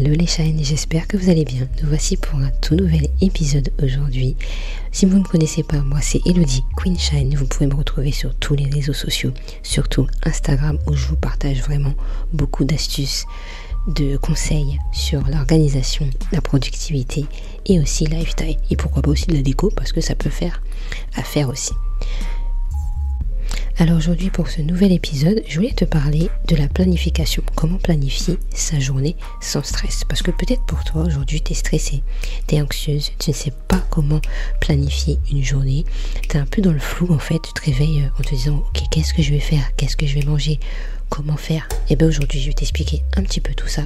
Hello les Shine, j'espère que vous allez bien. Nous voici pour un tout nouvel épisode aujourd'hui. Si vous ne me connaissez pas, moi c'est Elodie, Queen Shine. Vous pouvez me retrouver sur tous les réseaux sociaux, surtout Instagram où je vous partage vraiment beaucoup d'astuces, de conseils sur l'organisation, la productivité et aussi lifestyle. Et pourquoi pas aussi de la déco parce que ça peut faire affaire aussi. Alors aujourd'hui pour ce nouvel épisode, je voulais te parler de la planification. Comment planifier sa journée sans stress. Parce que peut-être pour toi aujourd'hui tu es stressée, tu es anxieuse, tu ne sais pas comment planifier une journée. Tu es un peu dans le flou en fait, tu te réveilles en te disant ok, qu'est-ce que je vais faire, qu'est-ce que je vais manger, comment faire. Et bien aujourd'hui je vais t'expliquer un petit peu tout ça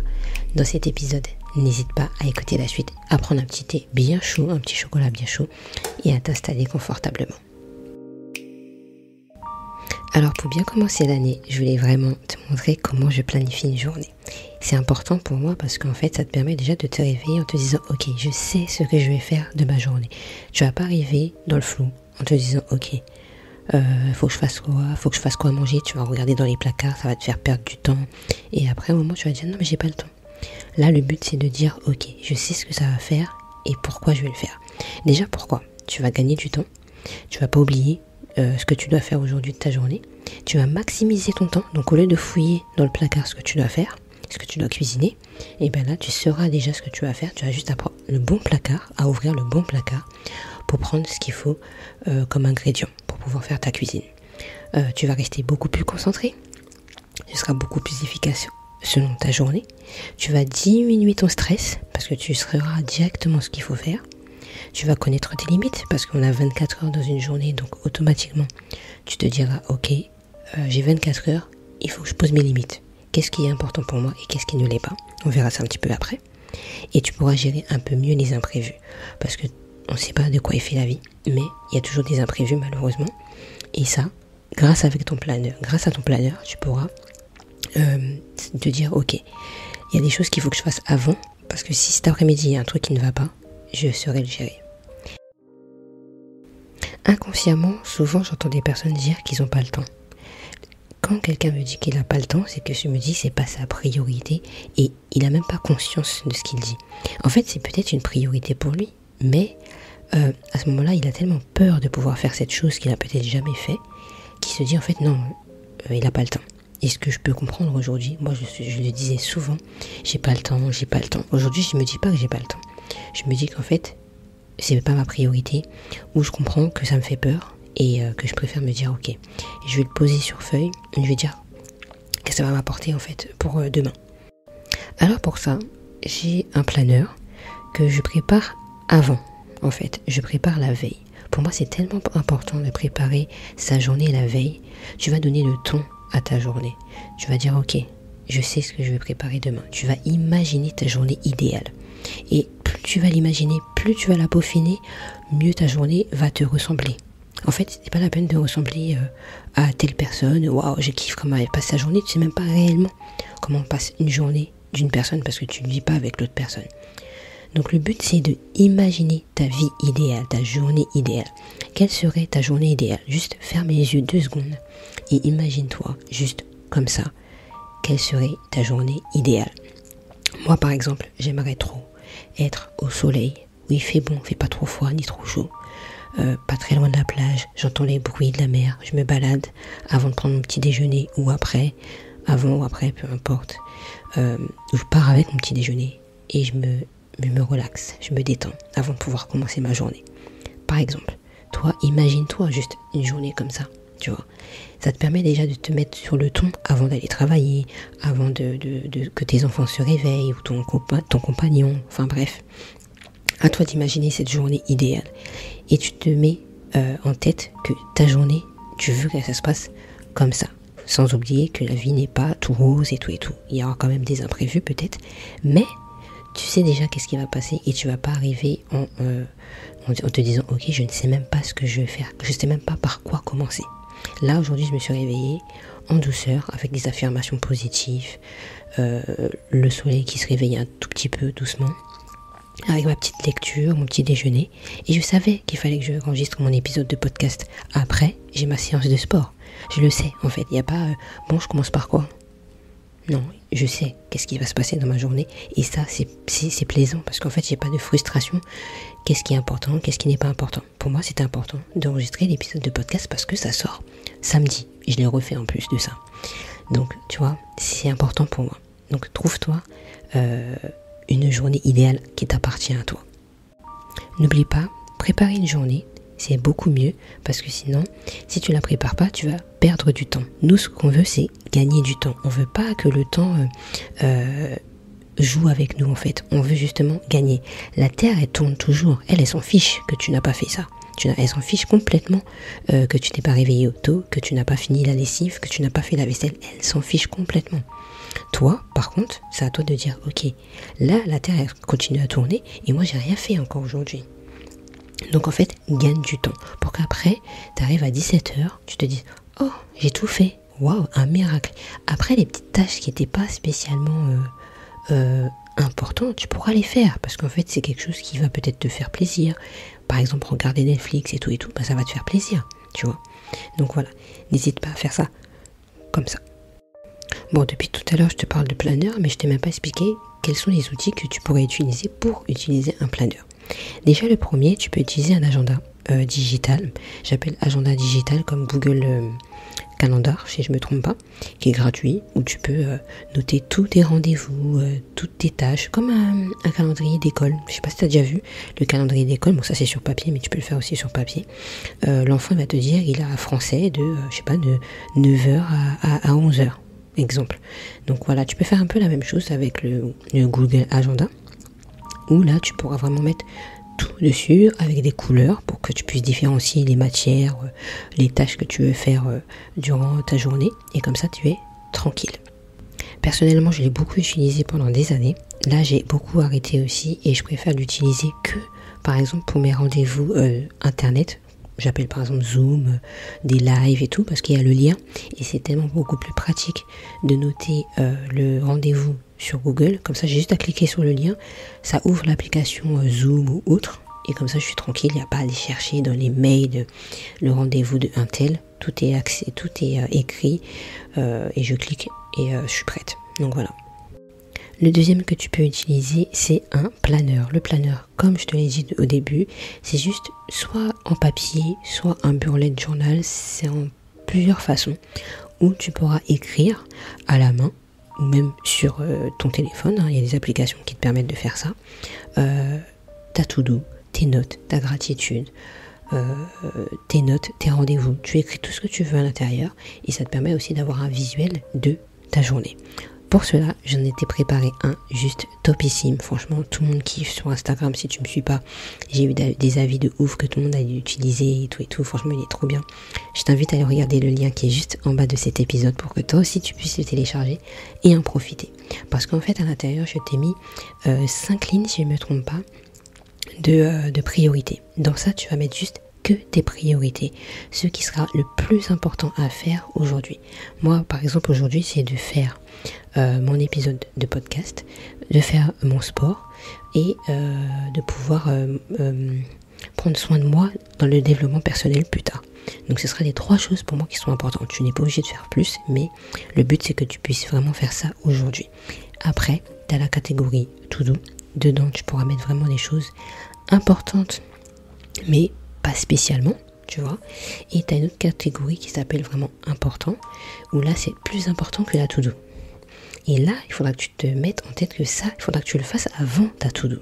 dans cet épisode. N'hésite pas à écouter la suite, à prendre un petit thé bien chaud, un petit chocolat bien chaud et à t'installer confortablement. Alors pour bien commencer l'année, je voulais vraiment te montrer comment je planifie une journée. C'est important pour moi parce qu'en fait ça te permet déjà de te réveiller en te disant ok, je sais ce que je vais faire de ma journée. Tu vas pas arriver dans le flou en te disant ok, faut que je fasse quoi manger. Tu vas regarder dans les placards, ça va te faire perdre du temps et après un moment tu vas dire non mais j'ai pas le temps. Là le but c'est de dire ok, je sais ce que ça va faire et pourquoi je vais le faire. Déjà pourquoi? Tu vas gagner du temps, tu vas pas oublier ce que tu dois faire aujourd'hui de ta journée. Tu vas maximiser ton temps. Donc au lieu de fouiller dans le placard ce que tu dois faire, ce que tu dois cuisiner, et bien là tu sauras déjà ce que tu vas faire. Tu vas juste apprendre le bon placard, à ouvrir le bon placard pour prendre ce qu'il faut comme ingrédient pour pouvoir faire ta cuisine. Tu vas rester beaucoup plus concentré. Tu seras beaucoup plus efficace selon ta journée. Tu vas diminuer ton stress parce que tu sauras directement ce qu'il faut faire. Tu vas connaître tes limites parce qu'on a 24 heures dans une journée, donc automatiquement tu te diras ok, j'ai 24 heures, il faut que je pose mes limites. Qu'est-ce qui est important pour moi et qu'est-ce qui ne l'est pas? On verra ça un petit peu après. Et tu pourras gérer un peu mieux les imprévus parce que on ne sait pas de quoi est fait la vie, mais il y a toujours des imprévus malheureusement. Et ça, grâce à ton planeur, tu pourras te dire ok, il y a des choses qu'il faut que je fasse avant parce que si cet après-midi il y a un truc qui ne va pas, je saurai le gérer. Inconsciemment, souvent j'entends des personnes dire qu'ils n'ont pas le temps. Quand quelqu'un me dit qu'il n'a pas le temps, c'est que je me dis que c'est pas sa priorité et il n'a même pas conscience de ce qu'il dit. En fait, c'est peut-être une priorité pour lui, mais à ce moment-là, il a tellement peur de pouvoir faire cette chose qu'il n'a peut-être jamais fait, qu'il se dit en fait non, il n'a pas le temps. Et ce que je peux comprendre aujourd'hui, moi je le disais souvent, j'ai pas le temps. Aujourd'hui, je me dis pas que j'ai pas le temps. Je me dis qu'en fait, c'est pas ma priorité, ou je comprends que ça me fait peur et que je préfère me dire ok, je vais le poser sur feuille, je vais dire que ça va m'apporter en fait pour demain. Alors pour ça, j'ai un planeur que je prépare avant, en fait, je prépare la veille. Pour moi, c'est tellement important de préparer sa journée la veille. Tu vas donner le ton à ta journée. Tu vas dire ok, je sais ce que je vais préparer demain. Tu vas imaginer ta journée idéale. Et plus tu vas l'imaginer, plus tu vas la peaufiner, mieux ta journée va te ressembler. En fait, c'est pas la peine de ressembler à telle personne. Waouh, je kiffe comment elle passe sa journée. Tu sais même pas réellement comment passe une journée d'une personne parce que tu ne vis pas avec l'autre personne. Donc le but c'est de imaginer ta vie idéale, ta journée idéale. Quelle serait ta journée idéale? Juste ferme les yeux 2 secondes et imagine-toi juste comme ça. Quelle serait ta journée idéale? Moi par exemple, j'aimerais trop être au soleil, où il fait bon, il fait pas trop froid ni trop chaud, pas très loin de la plage, j'entends les bruits de la mer, je me balade avant de prendre mon petit déjeuner ou après, avant ou après, peu importe, je pars avec mon petit déjeuner et je me relaxe, je me détends avant de pouvoir commencer ma journée. Par exemple, toi, imagine-toi juste une journée comme ça, tu vois. Ça te permet déjà de te mettre sur le ton avant d'aller travailler, avant que tes enfants se réveillent ou ton compagnon, enfin bref. À toi d'imaginer cette journée idéale. Et tu te mets en tête que ta journée, tu veux que ça se passe comme ça. Sans oublier que la vie n'est pas tout rose et tout et tout. Il y aura quand même des imprévus peut-être, mais tu sais déjà qu'est-ce qui va passer et tu vas pas arriver en te disant ok, je ne sais même pas ce que je vais faire, je ne sais même pas par quoi commencer. Là aujourd'hui je me suis réveillée en douceur avec des affirmations positives, le soleil qui se réveille un tout petit peu doucement, avec ma petite lecture, mon petit déjeuner, et je savais qu'il fallait que je enregistre mon épisode de podcast. Après j'ai ma séance de sport, je le sais en fait, il n'y a pas bon je commence par quoi, Non, je sais qu'est-ce qui va se passer dans ma journée. Et ça, c'est plaisant parce qu'en fait, j'ai pas de frustration. Qu'est-ce qui est important, qu'est-ce qui n'est pas important. Pour moi, c'était important d'enregistrer l'épisode de podcast parce que ça sort samedi. Je l'ai refait en plus de ça. Donc, tu vois, c'est important pour moi. Donc, trouve-toi une journée idéale qui t'appartient à toi. N'oublie pas, préparer une journée, c'est beaucoup mieux parce que sinon, si tu la prépares pas, tu vas perdre du temps. Nous, ce qu'on veut, c'est gagner du temps. On veut pas que le temps joue avec nous en fait. On veut justement gagner. La Terre, elle tourne toujours. Elle s'en fiche que tu n'as pas fait ça. Elle s'en fiche complètement que tu t'es pas réveillé tôt, que tu n'as pas fini la lessive, que tu n'as pas fait la vaisselle. Elle s'en fiche complètement. Toi, par contre, c'est à toi de dire, ok, là, la Terre elle continue à tourner et moi, j'ai rien fait encore aujourd'hui. Donc en fait, gagne du temps pour qu'après, tu arrives à 17h, tu te dises, oh, j'ai tout fait. Waouh, un miracle. Après, les petites tâches qui n'étaient pas spécialement importantes, tu pourras les faire parce qu'en fait, c'est quelque chose qui va peut-être te faire plaisir. Par exemple, regarder Netflix et tout, bah, ça va te faire plaisir, tu vois. Donc voilà, n'hésite pas à faire ça comme ça. Bon, depuis tout à l'heure, je te parle de planeur, mais je t'ai même pas expliqué quels sont les outils que tu pourrais utiliser pour utiliser un planeur. Déjà, le premier, tu peux utiliser un agenda digital. J'appelle agenda digital comme Google Calendar, si je me trompe pas, qui est gratuit, où tu peux noter tous tes rendez-vous, toutes tes tâches, comme un calendrier d'école. Je sais pas si tu as déjà vu le calendrier d'école. Bon, ça c'est sur papier, mais tu peux le faire aussi sur papier. L'enfant va te dire, il a français de, je sais pas, de 9h à 11h. Exemple. Donc voilà, tu peux faire un peu la même chose avec le Google Agenda, où là tu pourras vraiment mettre tout dessus avec des couleurs pour que tu puisses différencier les matières, les tâches que tu veux faire durant ta journée, et comme ça tu es tranquille. Personnellement, je l'ai beaucoup utilisé pendant des années. Là, j'ai beaucoup arrêté aussi et je préfère l'utiliser que, par exemple, pour mes rendez-vous internet. J'appelle par exemple Zoom, des lives et tout, parce qu'il y a le lien. Et c'est tellement beaucoup plus pratique de noter le rendez-vous sur Google. Comme ça, j'ai juste à cliquer sur le lien. Ça ouvre l'application Zoom ou autre. Et comme ça, je suis tranquille. Il n'y a pas à aller chercher dans les mails le rendez-vous de un tel. Tout est écrit. Et je clique et je suis prête. Donc voilà. Le deuxième que tu peux utiliser, c'est un planeur. Le planeur, comme je te l'ai dit au début, c'est juste soit en papier, soit un bullet journal. C'est en plusieurs façons où tu pourras écrire à la main ou même sur ton téléphone. Il y a des applications qui te permettent de faire ça. Ta to-do, tes notes, ta gratitude, tes notes, tes rendez-vous. Tu écris tout ce que tu veux à l'intérieur et ça te permet aussi d'avoir un visuel de ta journée. Pour cela, j'en étais préparé un juste topissime. Franchement, tout le monde kiffe sur Instagram. Si tu me suis pas, j'ai eu des avis de ouf que tout le monde a utilisé et tout et tout. Franchement, il est trop bien. Je t'invite à aller regarder le lien qui est juste en bas de cet épisode pour que toi aussi tu puisses le télécharger et en profiter. Parce qu'en fait, à l'intérieur, je t'ai mis 5 lignes, si je ne me trompe pas, de priorité. Dans ça, tu vas mettre juste que tes priorités, ce qui sera le plus important à faire aujourd'hui. Moi, par exemple, aujourd'hui, c'est de faire mon épisode de podcast, de faire mon sport et de pouvoir prendre soin de moi dans le développement personnel plus tard. Donc ce sera les 3 choses pour moi qui sont importantes. Tu n'es pas obligé de faire plus, mais le but c'est que tu puisses vraiment faire ça aujourd'hui. Après, tu as la catégorie to do. Dedans, tu pourras mettre vraiment des choses importantes, mais pas spécialement, tu vois. Et tu as une autre catégorie qui s'appelle vraiment important, où là c'est plus important que la to-do. Et là, il faudra que tu te mettes en tête que ça, il faudra que tu le fasses avant ta to-do.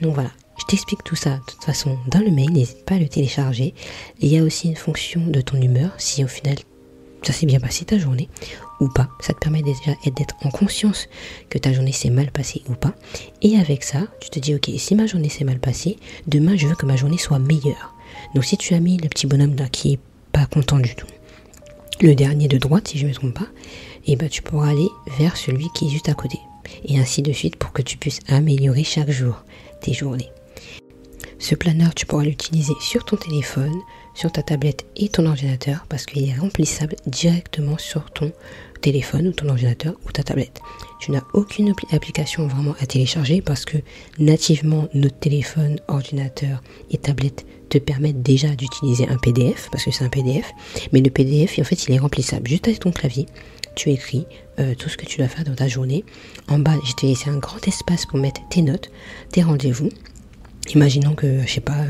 Donc voilà, je t'explique tout ça de toute façon dans le mail, n'hésite pas à le télécharger. Et il y a aussi une fonction de ton humeur, si au final ça s'est bien passé ta journée ou pas. Ça te permet déjà d'être en conscience que ta journée s'est mal passée ou pas. Et avec ça, tu te dis ok, si ma journée s'est mal passée, demain je veux que ma journée soit meilleure. Donc si tu as mis le petit bonhomme là qui est pas content du tout, le dernier de droite si je ne me trompe pas, et ben tu pourras aller vers celui qui est juste à côté. Et ainsi de suite pour que tu puisses améliorer chaque jour tes journées. Ce planeur, tu pourras l'utiliser sur ton téléphone, sur ta tablette et ton ordinateur parce qu'il est remplissable directement sur ton téléphone ou ton ordinateur ou ta tablette. Tu n'as aucune application vraiment à télécharger parce que nativement, notre téléphone, ordinateur et tablette te permettent déjà d'utiliser un PDF parce que c'est un PDF. Mais le PDF, en fait, il est remplissable juste avec ton clavier. tu écris tout ce que tu dois faire dans ta journée. En bas, je t'ai laissé un grand espace pour mettre tes notes, tes rendez-vous. Imaginons que, je sais pas,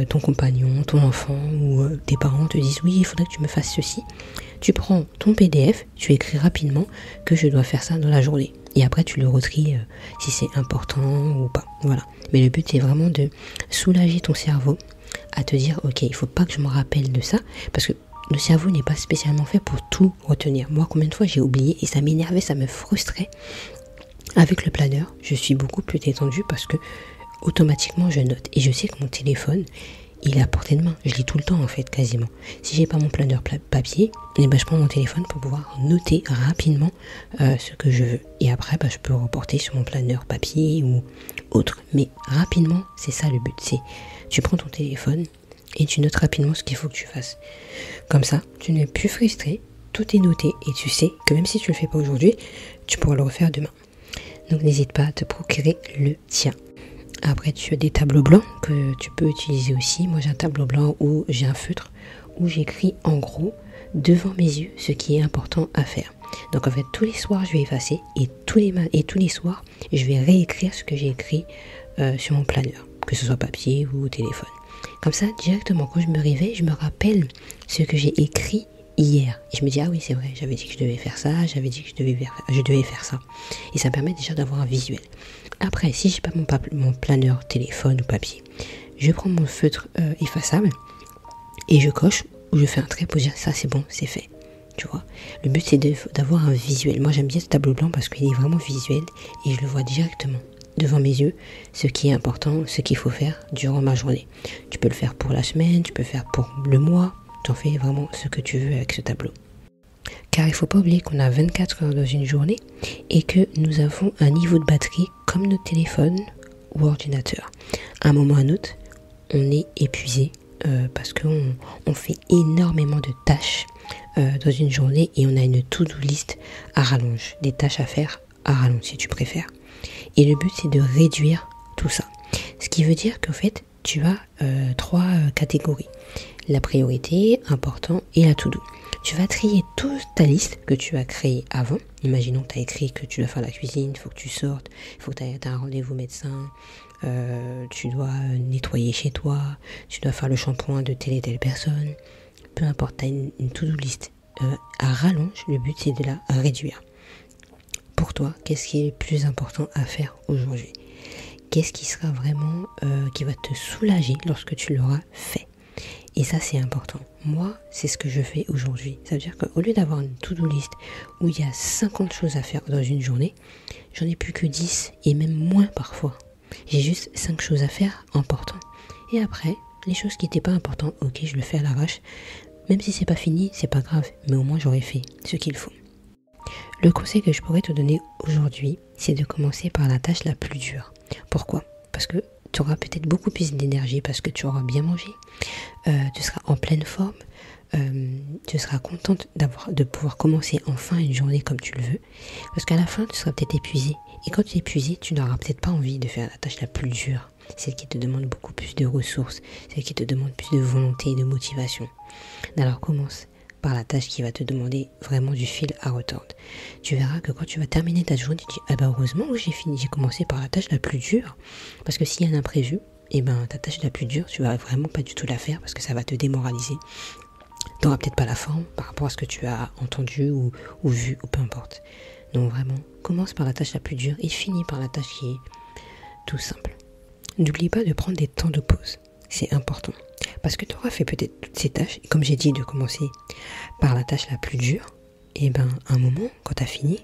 ton compagnon, ton enfant ou tes parents te disent oui, il faudrait que tu me fasses ceci. Tu prends ton PDF, tu écris rapidement que je dois faire ça dans la journée. Et après, tu le retries si c'est important ou pas. Voilà. Mais le but, c'est vraiment de soulager ton cerveau à te dire, ok, il faut pas que je me rappelle de ça, parce que le cerveau n'est pas spécialement fait pour tout retenir. Moi, combien de fois j'ai oublié et ça m'énervait, ça me frustrait. Avec le planeur, je suis beaucoup plus détendue parce que automatiquement je note. Et je sais que mon téléphone, il est à portée de main. Je lis tout le temps en fait, quasiment. Si j'ai pas mon planeur papier, je prends mon téléphone pour pouvoir noter rapidement ce que je veux. Et après, je peux reporter sur mon planeur papier ou autre. Mais rapidement, c'est ça le but. C'est tu prends ton téléphone et tu notes rapidement ce qu'il faut que tu fasses. Comme ça, tu n'es plus frustré, tout est noté et tu sais que même si tu le fais pas aujourd'hui, tu pourras le refaire demain. Donc n'hésite pas à te procurer le tien. Après, tu as des tableaux blancs que tu peux utiliser aussi. Moi, j'ai un tableau blanc où j'ai un feutre où j'écris en gros devant mes yeux ce qui est important à faire. Donc en fait, tous les soirs, je vais effacer et tous les soirs, je vais réécrire ce que j'ai écrit sur mon planeur, que ce soit papier ou au téléphone. Comme ça, directement, quand je me réveille, je me rappelle ce que j'ai écrit hier. Et je me dis, ah oui, c'est vrai, j'avais dit que je devais faire ça, j'avais dit que je devais faire ça. Et ça me permet déjà d'avoir un visuel. Après, si j'ai pas mon planeur téléphone ou papier, je prends mon feutre effaçable et je coche ou je fais un trait pour dire ça c'est bon, c'est fait. Tu vois, le but c'est d'avoir un visuel. Moi j'aime bien ce tableau blanc parce qu'il est vraiment visuel et je le vois directement devant mes yeux, ce qui est important, ce qu'il faut faire durant ma journée. Tu peux le faire pour la semaine, tu peux le faire pour le mois, tu en fais vraiment ce que tu veux avec ce tableau. Car il ne faut pas oublier qu'on a 24 heures dans une journée et que nous avons un niveau de batterie comme notre téléphone ou ordinateur. À un moment ou à un autre, on est épuisé parce qu'on fait énormément de tâches dans une journée et on a une to-do list à rallonge, des tâches à faire à rallonge si tu préfères. Et le but c'est de réduire tout ça. Ce qui veut dire qu'en fait, tu as 3 catégories. La priorité, important et la to-do. Tu vas trier toute ta liste que tu as créée avant. Imaginons que tu as écrit que tu dois faire la cuisine, il faut que tu sortes, il faut que tu aies un rendez-vous médecin, tu dois nettoyer chez toi, tu dois faire le shampoing de telle et telle personne. Peu importe, tu as une to-do list à rallonge, le but c'est de la réduire. Pour toi, qu'est-ce qui est le plus important à faire aujourd'hui? Qu'est-ce qui sera vraiment, qui va te soulager lorsque tu l'auras fait? Et ça c'est important. Moi c'est ce que je fais aujourd'hui. Ça veut dire qu'au lieu d'avoir une to-do list où il y a 50 choses à faire dans une journée, j'en ai plus que 10 et même moins parfois. J'ai juste 5 choses à faire importantes. Et après, les choses qui n'étaient pas importantes, ok, je le fais à l'arrache. Même si c'est pas fini, c'est pas grave, mais au moins j'aurais fait ce qu'il faut. Le conseil que je pourrais te donner aujourd'hui, c'est de commencer par la tâche la plus dure. Pourquoi? Parce que tu auras peut-être beaucoup plus d'énergie parce que tu auras bien mangé, tu seras en pleine forme, tu seras contente de pouvoir commencer enfin une journée comme tu le veux, parce qu'à la fin tu seras peut-être épuisé, et quand tu es épuisé, tu n'auras peut-être pas envie de faire la tâche la plus dure, celle qui te demande beaucoup plus de ressources, celle qui te demande plus de volonté et de motivation. Alors commence par la tâche qui va te demander vraiment du fil à retordre. Tu verras que quand tu vas terminer ta journée, tu te dis, ah bah heureusement que j'ai commencé par la tâche la plus dure, parce que s'il y a un imprévu, ta tâche la plus dure, tu vas vraiment pas du tout la faire, parce que ça va te démoraliser. Tu n'auras peut-être pas la forme par rapport à ce que tu as entendu ou vu, ou peu importe. Donc vraiment, commence par la tâche la plus dure et finis par la tâche qui est tout simple. N'oublie pas de prendre des temps de pause, c'est important. Parce que tu auras fait peut-être toutes ces tâches, et comme j'ai dit de commencer par la tâche la plus dure, un moment, quand tu as fini,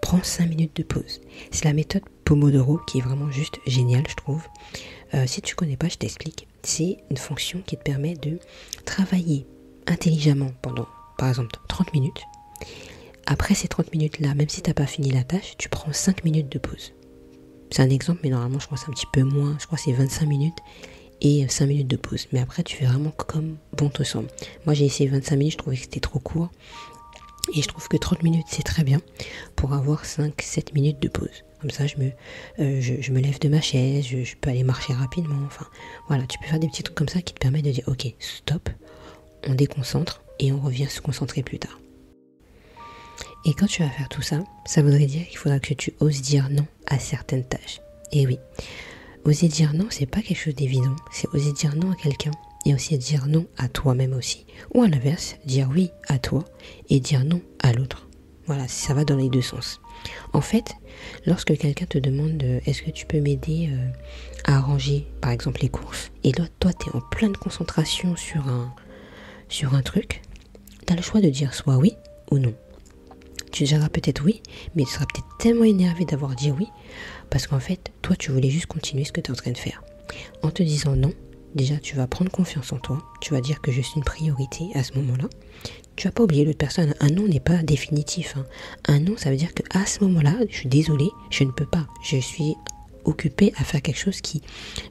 prends 5 minutes de pause. C'est la méthode Pomodoro qui est vraiment juste géniale, je trouve. Si tu connais pas, je t'explique. C'est une fonction qui te permet de travailler intelligemment pendant, par exemple, 30 minutes. Après ces 30 minutes-là, même si tu n'as pas fini la tâche, tu prends 5 minutes de pause. C'est un exemple, mais normalement, je crois que c'est un petit peu moins. Je crois que c'est 25 minutes. Et 5 minutes de pause. Mais après, tu fais vraiment comme bon te semble. Moi, j'ai essayé 25 minutes, je trouvais que c'était trop court. Et je trouve que 30 minutes, c'est très bien pour avoir 5-7 minutes de pause. Comme ça, je me lève de ma chaise, je peux aller marcher rapidement. Enfin, voilà, tu peux faire des petits trucs comme ça qui te permettent de dire, ok, stop, on déconcentre et on revient se concentrer plus tard. Et quand tu vas faire tout ça, ça voudrait dire qu'il faudra que tu oses dire non à certaines tâches. Et oui, oser dire non, c'est pas quelque chose d'évident. C'est oser dire non à quelqu'un et aussi dire non à toi-même aussi. Ou à l'inverse, dire oui à toi et dire non à l'autre. Voilà, ça va dans les deux sens. En fait, lorsque quelqu'un te demande est-ce que tu peux m'aider à ranger par exemple les courses, et là toi tu es en pleine concentration sur un truc, tu as le choix de dire soit oui ou non. Tu diras peut-être oui, mais tu seras peut-être tellement énervé d'avoir dit oui, parce qu'en fait, toi tu voulais juste continuer ce que tu es en train de faire. En te disant non, déjà tu vas prendre confiance en toi, tu vas dire que je suis une priorité à ce moment-là. Tu vas pas oublier l'autre personne. Un non n'est pas définitif. Un non, ça veut dire qu'à ce moment-là, je suis désolée, je ne peux pas. Je suis occupée à faire quelque chose qui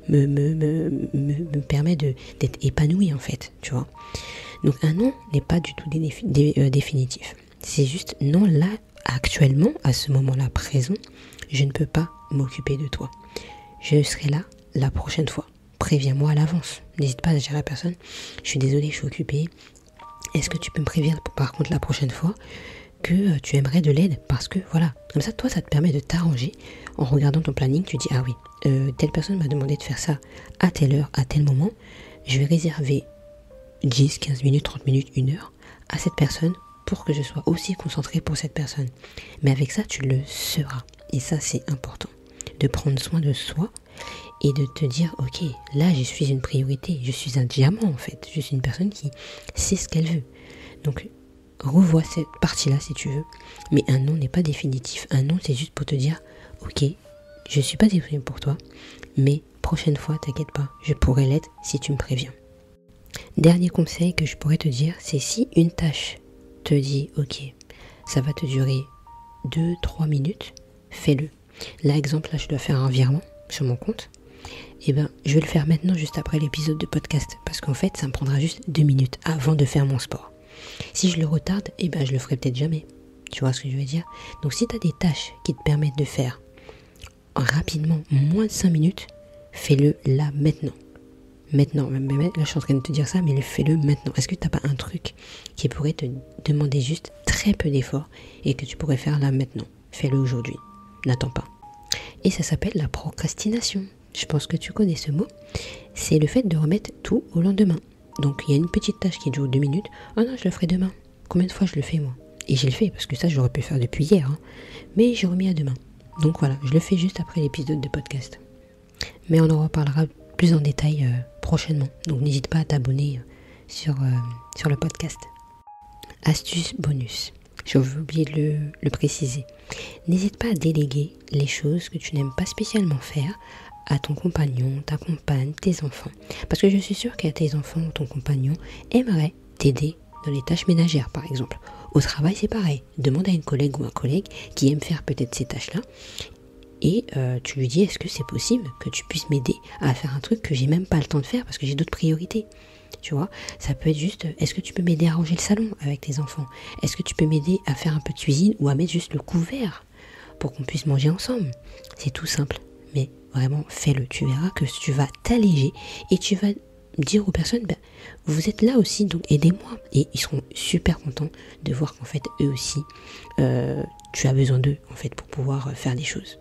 me permet d'être épanouie en fait, tu vois. Donc un non n'est pas du tout définitif. C'est juste non, là, actuellement, à ce moment-là présent, je ne peux pas m'occuper de toi. Je serai là la prochaine fois. Préviens-moi à l'avance. N'hésite pas à dire à la personne, je suis désolée, je suis occupée. Est-ce que tu peux me prévenir par contre la prochaine fois que tu aimerais de l'aide? Parce que voilà, comme ça toi ça te permet de t'arranger. En regardant ton planning, tu dis ah oui, telle personne m'a demandé de faire ça à telle heure, à tel moment. Je vais réserver 10, 15 minutes, 30 minutes, 1 heure à cette personne pour que je sois aussi concentrée pour cette personne. Mais avec ça, tu le seras. Et ça, c'est important. De prendre soin de soi et de te dire, ok, là, je suis une priorité. Je suis un diamant, en fait. Je suis une personne qui sait ce qu'elle veut. Donc, revois cette partie-là, si tu veux. Mais un non n'est pas définitif. Un non, c'est juste pour te dire, ok, je suis pas disponible pour toi, mais prochaine fois, t'inquiète pas, je pourrai l'être si tu me préviens. Dernier conseil que je pourrais te dire, c'est si une tâche te dit, ok, ça va te durer 2-3 minutes, fais-le. Là, exemple, je dois faire un virement sur mon compte. Et ben, je vais le faire maintenant, juste après l'épisode de podcast. Parce qu'en fait, ça me prendra juste 2 minutes avant de faire mon sport. Si je le retarde, et ben, je le ferai peut-être jamais. Tu vois ce que je veux dire? Donc, si tu as des tâches qui te permettent de faire rapidement, moins de 5 minutes, fais-le là, maintenant. Maintenant, même là, je suis en train de te dire ça, mais fais-le maintenant. Est-ce que tu n'as pas un truc qui pourrait te demander juste très peu d'efforts et que tu pourrais faire là, maintenant? Fais-le aujourd'hui. N'attends pas. Et ça s'appelle la procrastination. Je pense que tu connais ce mot. C'est le fait de remettre tout au lendemain. Donc, il y a une petite tâche qui dure 2 minutes. Oh non, je le ferai demain. Combien de fois je le fais, moi? Et j'ai le fait, parce que ça, j'aurais pu le faire depuis hier. Mais j'ai remis à demain. Donc voilà, je le fais juste après l'épisode de podcast. Mais on en reparlera plus en détail prochainement. Donc, n'hésite pas à t'abonner sur le podcast. Astuce bonus. J'ai oublié de le préciser. N'hésite pas à déléguer les choses que tu n'aimes pas spécialement faire à ton compagnon, ta compagne, tes enfants. Parce que je suis sûre que tes enfants ou ton compagnon aimeraient t'aider dans les tâches ménagères, par exemple. Au travail, c'est pareil. Demande à une collègue ou un collègue qui aime faire peut-être ces tâches-là. Et tu lui dis, est-ce que c'est possible que tu puisses m'aider à faire un truc que j'ai même pas le temps de faire parce que j'ai d'autres priorités? Tu vois, ça peut être juste, est-ce que tu peux m'aider à ranger le salon avec tes enfants? Est-ce que tu peux m'aider à faire un peu de cuisine ou à mettre juste le couvert pour qu'on puisse manger ensemble? C'est tout simple, mais vraiment fais-le. Tu verras que tu vas t'alléger et tu vas dire aux personnes, vous êtes là aussi, donc aidez-moi. Et ils seront super contents de voir qu'en fait, eux aussi, tu as besoin d'eux en fait pour pouvoir faire des choses.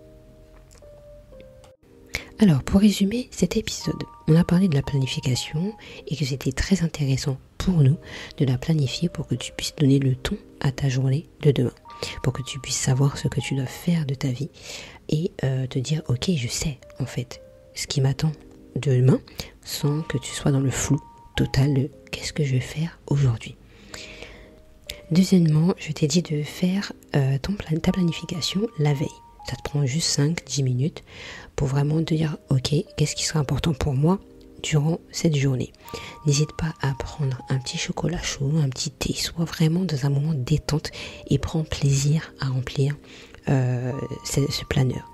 Alors, pour résumer cet épisode, on a parlé de la planification et que c'était très intéressant pour nous de la planifier pour que tu puisses donner le ton à ta journée de demain, pour que tu puisses savoir ce que tu dois faire de ta vie et te dire, ok, je sais en fait ce qui m'attend demain sans que tu sois dans le flou total de qu'est-ce que je vais faire aujourd'hui. Deuxièmement, je t'ai dit de faire ta planification la veille. Ça te prend juste 5-10 minutes pour vraiment te dire, ok, qu'est-ce qui sera important pour moi durant cette journée. N'hésite pas à prendre un petit chocolat chaud, un petit thé, sois vraiment dans un moment de détente et prends plaisir à remplir ce planeur.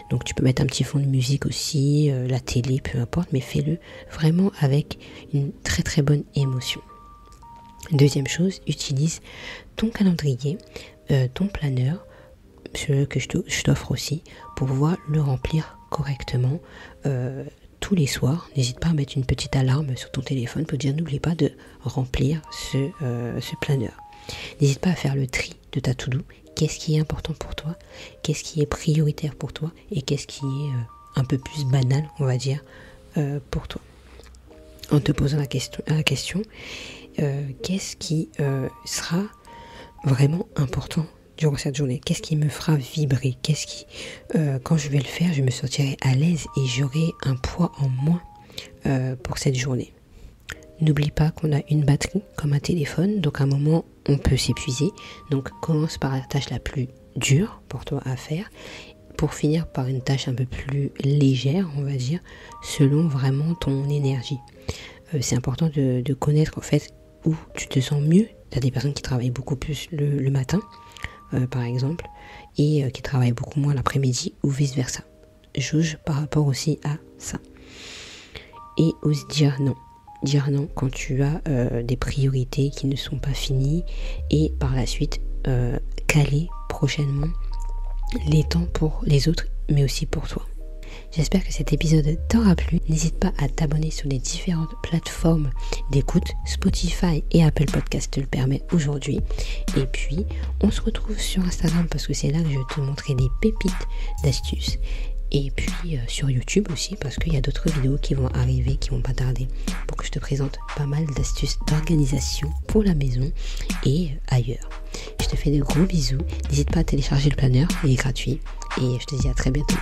Donc tu peux mettre un petit fond de musique aussi, la télé, peu importe, mais fais-le vraiment avec une très très bonne émotion. Deuxième chose, utilise ton calendrier, ton planeur, ce que je t'offre aussi, pour pouvoir le remplir correctement tous les soirs. N'hésite pas à mettre une petite alarme sur ton téléphone pour dire n'oublie pas de remplir ce planeur. N'hésite pas à faire le tri de ta to-do. Qu'est-ce qui est important pour toi? Qu'est-ce qui est prioritaire pour toi? Et qu'est-ce qui est un peu plus banal, on va dire, pour toi? En te posant la question, qu'est-ce qui sera vraiment important durant cette journée? Qu'est-ce qui me fera vibrer? Qu'est-ce qui, quand je vais le faire, je me sentirai à l'aise et j'aurai un poids en moins pour cette journée? N'oublie pas qu'on a une batterie comme un téléphone, donc à un moment on peut s'épuiser. Donc commence par la tâche la plus dure pour toi à faire, pour finir par une tâche un peu plus légère, on va dire, selon vraiment ton énergie. C'est important de connaître en fait où tu te sens mieux. Tu as des personnes qui travaillent beaucoup plus le matin, par exemple, et qui travaillent beaucoup moins l'après-midi ou vice-versa. Jauge par rapport aussi à ça. Et ose dire non. Dire non quand tu as des priorités qui ne sont pas finies et par la suite caler prochainement les temps pour les autres mais aussi pour toi. J'espère que cet épisode t'aura plu. N'hésite pas à t'abonner sur les différentes plateformes d'écoute. Spotify et Apple Podcast te le permet aujourd'hui. Et puis on se retrouve sur Instagram parce que c'est là que je vais te montrer des pépites d'astuces. Et puis sur YouTube aussi parce qu'il y a d'autres vidéos qui vont arriver, qui vont pas tarder, pour que je te présente pas mal d'astuces d'organisation pour la maison et ailleurs. Je te fais de gros bisous. N'hésite pas à télécharger le planeur, il est gratuit. Et je te dis à très bientôt.